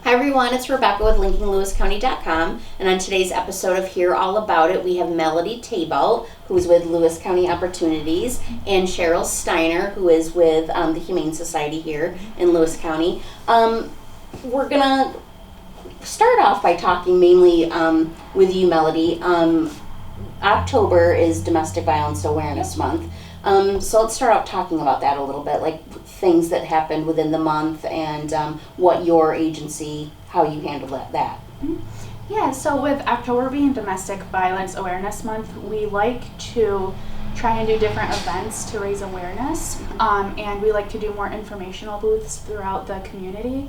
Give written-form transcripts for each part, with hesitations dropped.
Hi everyone, it's Rebecca with linkinglewiscounty.com, and on today's episode of Hear All About It, we have Melody Tabolt, who's with Lewis County Opportunities, and Cheryl Steiner, who is with the Humane Society here in Lewis County. We're going to start off by talking mainly with you, Melody. October is Domestic Violence Awareness Month. So let's start out talking about that a little bit, like things that happened within the month and what your agency, how you handle that. Yeah, so with October being Domestic Violence Awareness Month, we like to try and do different events to raise awareness, and we like to do more informational booths throughout the community.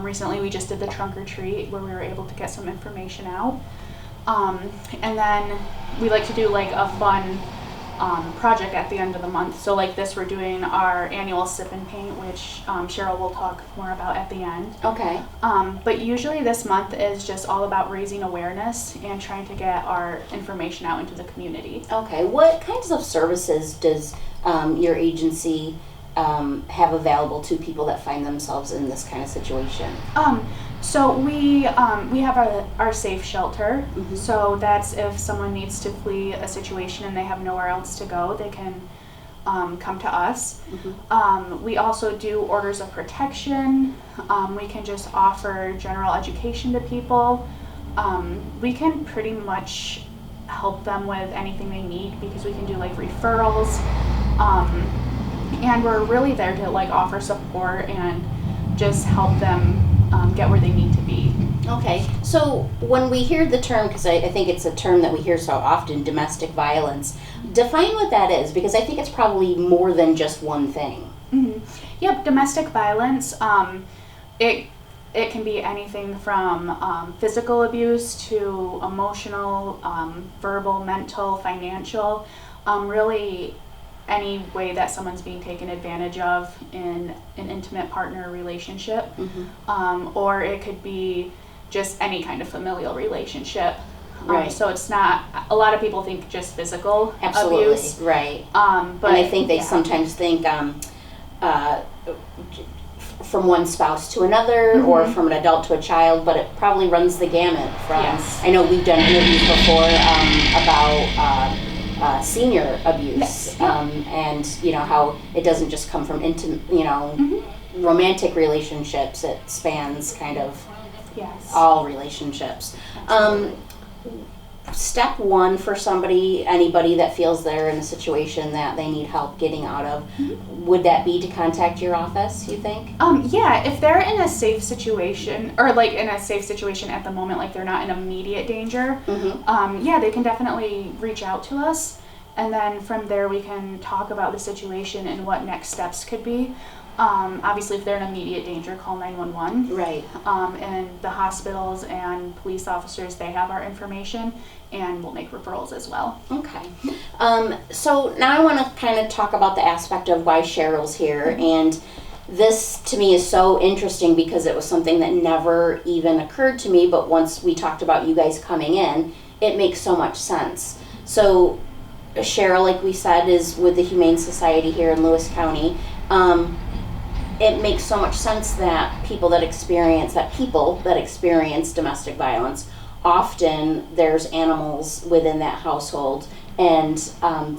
Recently we just did the trunk or treat where we were able to get some information out. And then we like to do like a fun project at the end of the month. So like this, we're doing our annual sip and paint, which Cheryl will talk more about at the end. Okay. But usually this month is just all about raising awareness and trying to get our information out into the community. Okay. What kinds of services does your agency have available to people that find themselves in this kind of situation? So we have our safe shelter. Mm-hmm. So that's if someone needs to flee a situation and they have nowhere else to go, they can come to us. Mm-hmm. We also do orders of protection. We can just offer general education to people. We can pretty much help them with anything they need because we can do like referrals. And we're really there to like offer support and just help them get where they need to be. Okay, so when we hear the term, because I think it's a term that we hear so often, domestic violence, define what that is, because I think it's probably more than just one thing. Mm-hmm. Yep, domestic violence, it can be anything from physical abuse to emotional, verbal, mental, financial, really any way that someone's being taken advantage of in an intimate partner relationship. Mm-hmm. Or it could be just any kind of familial relationship. Right. So it's not, a lot of people think just physical Absolutely. abuse. Right. But and I think they sometimes think from one spouse to another, Mm-hmm. or from an adult to a child, but it probably runs the gamut from, Yes. I know we've done interviews before about senior abuse, Yes. Yeah. and you know how it doesn't just come from Mm-hmm. romantic relationships. It spans kind of Yes. all relationships. Step one for anybody that feels they're in a situation that they need help getting out of, Mm-hmm. would that be to contact your office, you think? Yeah, if they're in a safe situation, or like in a safe situation at the moment, like they're not in immediate danger, Mm-hmm. yeah, they can definitely reach out to us. And then from there we can talk about the situation and what next steps could be. Obviously, if they're in immediate danger, call 911. Right. And the hospitals and police officers, they have our information, and we'll make referrals as well. Okay. So now I want to kind of talk about the aspect of why Cheryl's here. And this to me is so interesting because it was something that never even occurred to me, but once we talked about you guys coming in, it makes so much sense. So Cheryl, like we said, is with the Humane Society here in Lewis County. It makes so much sense that people that experience domestic violence, often there's animals within that household, and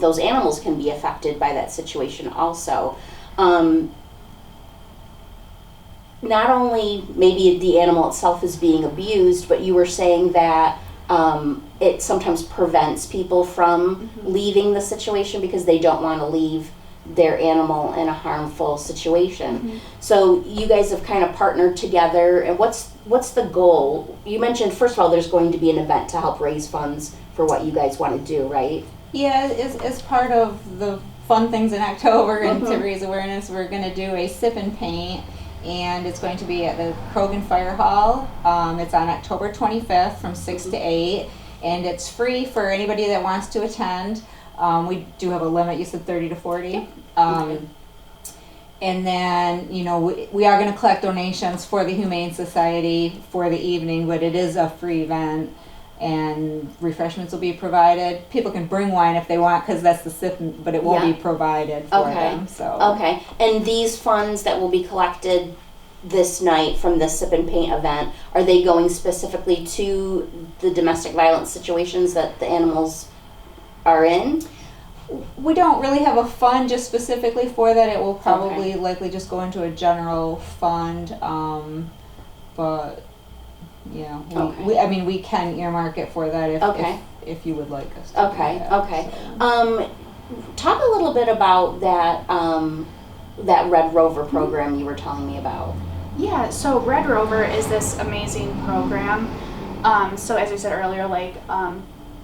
those animals can be affected by that situation also. Not only maybe the animal itself is being abused, but you were saying that it sometimes prevents people from Mm-hmm. leaving the situation because they don't want to leave their animal in a harmful situation. Mm-hmm. So you guys have kind of partnered together, and what's the goal? You mentioned, first of all, there's going to be an event to help raise funds for what you guys want to do, right? Yeah, as part of the fun things in October and to Mhm. raise awareness, we're going to do a sip and paint, and it's going to be at the Krogan Fire Hall. It's on October 25th from 6 to 8, and it's free for anybody that wants to attend. We do have a limit. You said 30 to 40. Okay. And then, we are going to collect donations for the Humane Society for the evening, but it is a free event. and refreshments will be provided. People can bring wine if they want, because that's the sip, but it won't be provided for them. So Okay, and these funds that will be collected, this night from the Sip and Paint event, are they going specifically to the domestic violence situations that the animals are in? We don't really have a fund just specifically for that. It will probably likely just go into a general fund, but yeah, we can earmark it for that if you would like us to. Okay, do that, okay. so. Talk a little bit about that that Red Rover program you were telling me about. Yeah, so Red Rover is this amazing program. So as I said earlier,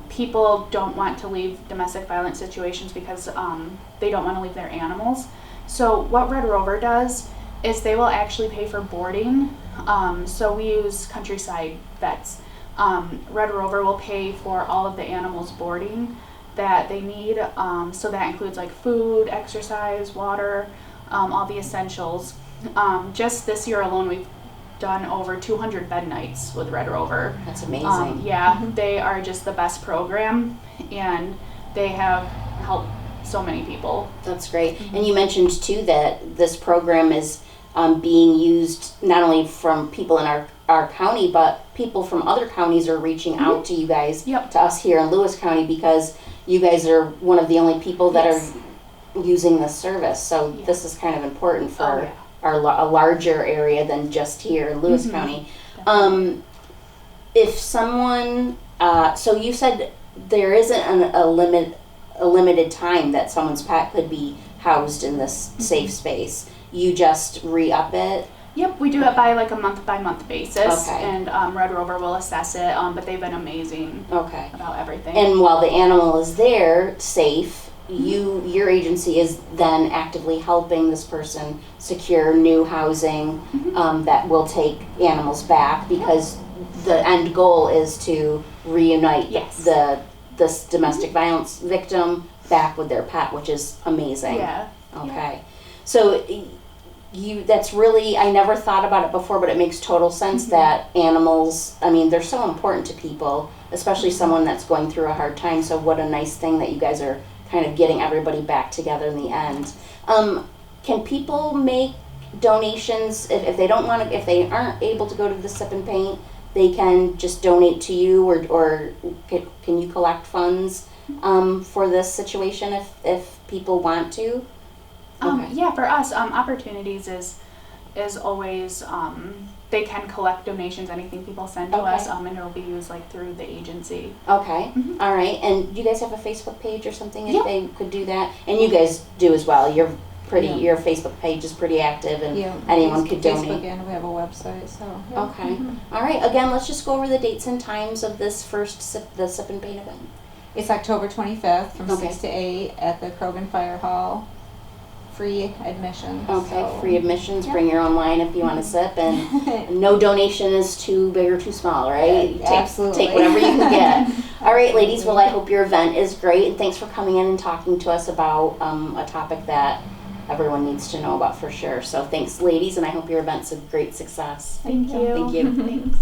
people don't want to leave domestic violence situations because they don't want to leave their animals. So what Red Rover does is they will actually pay for boarding. So we use Countryside Vets. Red Rover will pay for all of the animals' boarding that they need. So that includes like food, exercise, water, all the essentials. Just this year alone, we've done over 200 bed nights with Red Rover. That's amazing. They are just the best program, and they have helped so many people. That's great. And you mentioned too that this program is being used not only from people in our county, but people from other counties are reaching out to you guys, to us here in Lewis County, because you guys are one of the only people that are using this service. So this is kind of important for a larger area than just here in Lewis County. If someone, so you said there isn't a limited time that someone's pet could be housed in this safe space. You just re-up it? Yep, we do it by like a month-by-month basis, and Red Rover will assess it, but they've been amazing about everything. And while the animal is there, safe, your agency is then actively helping this person secure new housing that will take animals back, because the end goal is to reunite this domestic violence victim back with their pet, which is amazing. So that's really, I never thought about it before, but it makes total sense that animals, I mean, they're so important to people, especially someone that's going through a hard time. So what a nice thing that you guys are kind of getting everybody back together in the end. Can people make donations if they don't want to, if they aren't able to go to the Sip and Paint, they can just donate to you, or can you collect funds for this situation if people want to? For us, opportunities is always, they can collect donations, anything people send to us, and it'll be used like through the agency. All right. And do you guys have a Facebook page or something if they could do that? And you guys do as well. Your Facebook page is pretty active, and anyone could donate. Facebook, and we have a website, so. All right. Again, let's just go over the dates and times of this first the Sip and Paint event. It's October 25th from 6 to 8 at the Krogan Fire Hall. Free admission. Free admissions. Bring your own wine if you want to sip, and no donation is too big or too small, right? Absolutely. Take whatever you can get. All right, ladies. Well, I hope your event is great, and thanks for coming in and talking to us about a topic that everyone needs to know about for sure. So thanks, ladies, and I hope your event's a great success. Thank you. Thank you. Thanks.